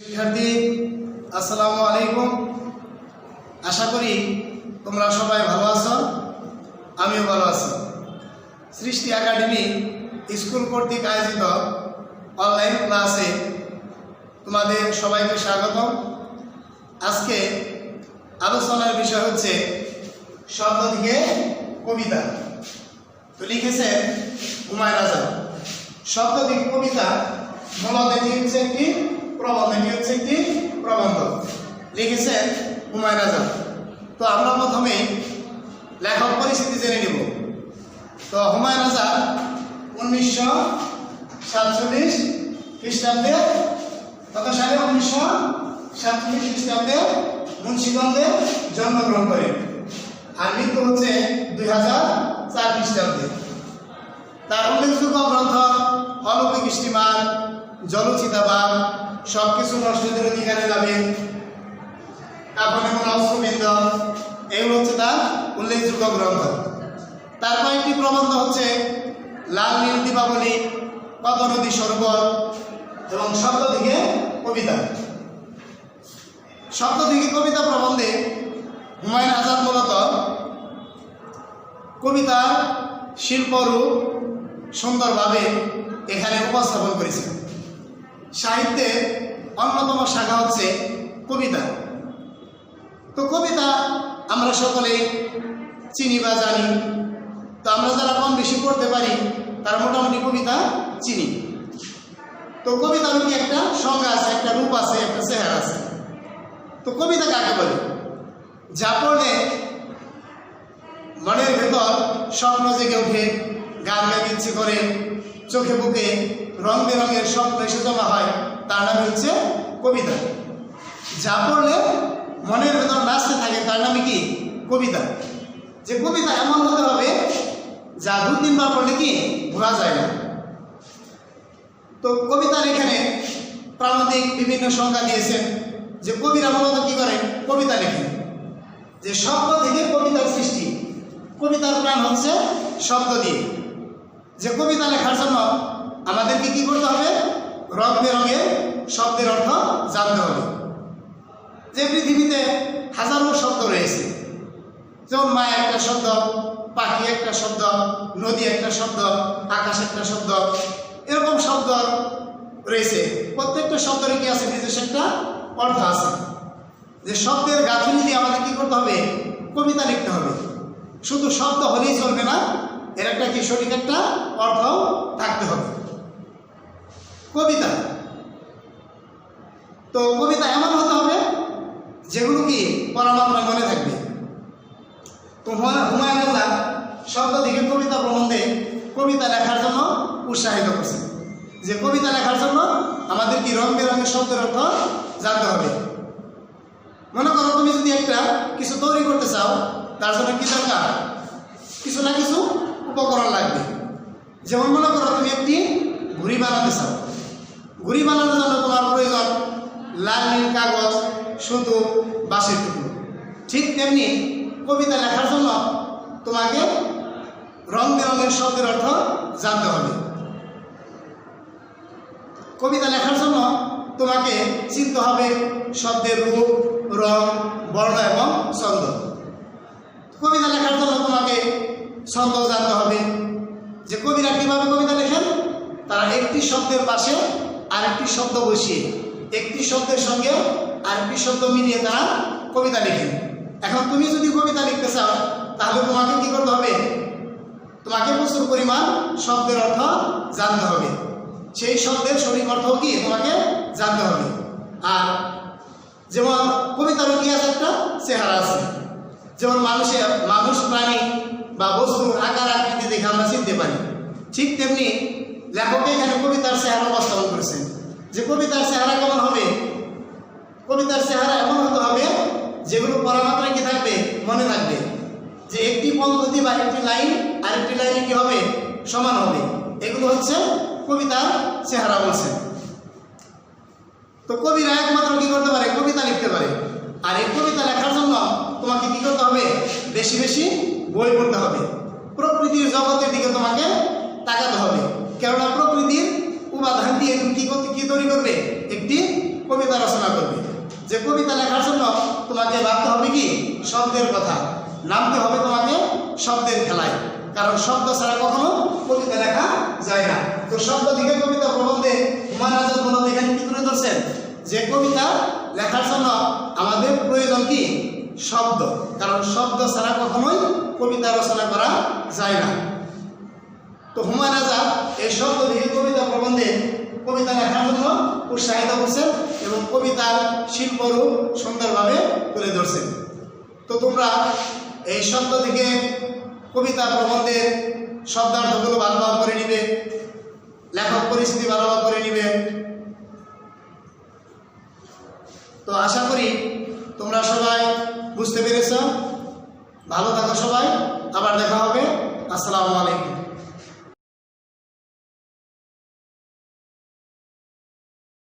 শিক্ষার্থী আসসালামু আলাইকুম। আশা করি তোমরা সবাই ভালো আছো, আমিও ভালো আছি। সৃষ্টি একাডেমি স্কুল কর্তৃক আয়োজিত অনলাইন ক্লাসে তোমাদের সবাইকে স্বাগতম। আজকে আলোচনার বিষয় হচ্ছে শব্দ থেকে কবিতা। তো লিখেছেন হুমায়ুন আজাদ। শব্দ থেকে কবিতা মূলত এটি হচ্ছে একটি প্রবন্ধ, লিখেছেন হুমায়ুন আজাদ। তো আমরা প্রথমে লেখক পরিচিতি জেনে নেব। তো হুমায়ুন আজাদ 1947 খ্রিস্টাব্দে কত সালে 1947 খ্রিস্টাব্দে মুন্সিগঞ্জে জন্মগ্রহণ করেন, আর মৃত্যু হচ্ছে 2004 খ্রিস্টাব্দে। তার উল্লেখযোগ্য গ্রন্থ অলৌকিক স্টিমার, জলচিতাবাগ, সবকিছু নষ্টদের অধিকারে যাবে, কাপড় এবং অস্ত্রবৃন্দ, এগুলো হচ্ছে তার উল্লেখযোগ্য গ্রন্থ। তার কয়েকটি প্রবন্ধ হচ্ছে লাল নীল দীপাবলি, কত নদী সরোবর এবং শব্দ থেকে কবিতা। শব্দ থেকে কবিতা প্রবন্ধে হুমায়ুন আজাদ মূলত কবিতার শিল্পরূপ সুন্দরভাবে এখানে উপস্থাপন করেছেন। সাহিত্যের অন্যতম শাখা হচ্ছে কবিতা। তো কবিতা আমরা সকলে চিনি বা জানি। তো আমরা যারা কম বেশি পড়তে পারি তারা মোটামুটি কবিতা চিনি। তো কবিতার কি একটা সংজ্ঞা আছে, একটা রূপ আছে, একটা চেহারা আছে। তো কবিতা কাকে বলে? যা পড়লে মনের ভেতর স্বপ্ন জেগে ওঠে, গান গাইতে ইচ্ছে করে, চোখে বুকে রং বেরঙের স্বপ্ন এসে জমা হয়, তার নাম হচ্ছে কবিতা। যা পড়লে মনের ভেতর নাচতে থাকে তার নামে কি কবিতা। যে কবিতা এমন হতে হবে যা 2-3 বার পড়লে কি ভোলা যায় না। তো কবিতার এখানে প্রান্তিক বিভিন্ন সংজ্ঞা দিয়েছেন যে কবিরা মূলত কি করেন, কবিতা লেখেন। যে শব্দ থেকে কবিতার সৃষ্টি, কবিতার প্রাণ হচ্ছে শব্দ দিয়ে। যে কবিতা লেখার জন্য আমাদেরকে কি করতে হবে? রং বেরঙের শব্দের অর্থ জানতে হবে। যে পৃথিবীতে হাজারো শব্দ রয়েছে, যেমন মায়া একটা শব্দ, পাখি একটা শব্দ, নদী একটা শব্দ, আকাশ একটা শব্দ, এরকম শব্দ রয়েছে। প্রত্যেকটা শব্দের কি আছে? নিজস্ব একটা অর্থ আছে। যে শব্দের গাঁথনি দিয়ে আমাদের কি করতে হবে? কবিতা লিখতে হবে। শুধু শব্দ হলেই চলবে না, এর একটা কি সঠিক একটা অর্থ থাকতে হবে। কবিতা, তো কবিতা এমন হতে হবে যেগুলো কি পরমাত্মায় মনে থাকবে। তো হুমায়ুন আজাদ শব্দ থেকে কবিতা প্রবন্ধে কবিতা লেখার জন্য উৎসাহিত করছে। যে কবিতা লেখার জন্য আমাদের কি রং বেরঙের শব্দের অর্থ জানতে হবে। মনে করো তুমি যদি একটা কিছু তৈরি করতে চাও, তার জন্য কি দরকার? কিছু না কিছু উপকরণ লাগবে। যেমন মনে করো তুমি একটি ঘুড়ি বানাতে চাও, ঘুড়ি বানানোর জন্য তোমার প্রয়োজন লাল নীল কাগজ, সুতো, বাঁশের টুকরো। ঠিক তেমনি কবিতা লেখার জন্য তোমাকে রং বেরঙের শব্দের অর্থ জানতে হবে। কবিতা লেখার জন্য তোমাকে চিনতে হবে শব্দের রূপ, রং, বর্ণ এবং ছন্দ। কবিতা লেখার জন্য তোমাকে ছন্দ জানতে হবে। যে কবিরা কিভাবে কবিতা লেখেন? তারা একটি শব্দের পাশে আরেকটি শব্দ বসিয়ে একটি শব্দের সঙ্গে আরেকটি শব্দ মিলিয়ে তারা কবিতা লেখেন। এখন তুমি যদি কবিতা লিখতে চাও তাহলে তোমাকে কি করতে হবে? তোমাকে প্রচুর পরিমাণ শব্দের অর্থ জানতে হবে। সেই শব্দের সঠিক অর্থ কি তোমাকে জানতে হবে। আর যেমন কবিতারও কি আছে? একটা চেহারা আছে। যেমন মানুষ, প্রাণী বা বস্তুর আকার আকৃতি দেখে আমরা চিনতে পারি, ঠিক তেমনি লেখক এখানে কবিতার চেহারা উপস্থাপন করেছেন। যে কবিতার চেহারা কেমন হবে? কবিতার চেহারা এমন হতে হবে যেগুলো পরমাত্রায় কি থাকবে? মনে থাকবে। যে একটি পংক্তি বা একটি লাইন আরেকটি লাইনে কি হবে? সমান হবে। এগুলো হচ্ছে কবিতার চেহারা বলছে। তো কবিরা একমাত্র কি করতে পারে? কবিতা লিখতে পারে। আর এই কবিতা লেখার জন্য তোমাকে কি করতে হবে? বেশি বেশি বই পড়তে হবে। প্রকৃতির জগতের দিকে তোমাকে তাকাতে হবে, কেননা প্রকৃতির উপাদান দিয়ে তুমি কি তৈরি করবে? একটি কবিতা রচনা করবে। যে কবিতা লেখার জন্য তোমাকে ভাবতে হবে কি শব্দের কথা, নামতে হবে তোমাকে শব্দের খেলায়, কারণ শব্দ ছাড়া কখনো কবিতা লেখা যায় না। তো শব্দ দিকে কবিতা প্রবন্ধে হুমায়ুন আজাদ মূলত এখানে কি তুলে ধরছেন যে কবিতা লেখার জন্য আমাদের প্রয়োজন কি শব্দ, কারণ শব্দ ছাড়া কখনোই কবিতা রচনা করা যায় না। তো হুমায়ুন আজাদ এই শব্দ দিকে কবিতা প্রবন্ধে কবিতা লেখার জন্য উৎসাহিত করছেন এবং কবিতার শিল্পরূপ সুন্দরভাবে তুলে ধরছেন। তো তোমরা এই শব্দ থেকে কবিতা প্রবন্ধের শব্দার্থগুলো ভালোভাবে করে নিবে, লেখক পরিস্থিতি ভালোভাবে করে নিবে। তো আশা করি তোমরা সবাই বুঝতে পেরেছ। ভালো থাকো সবাই, আবার দেখা হবে। আসসালামু আলাইকুম।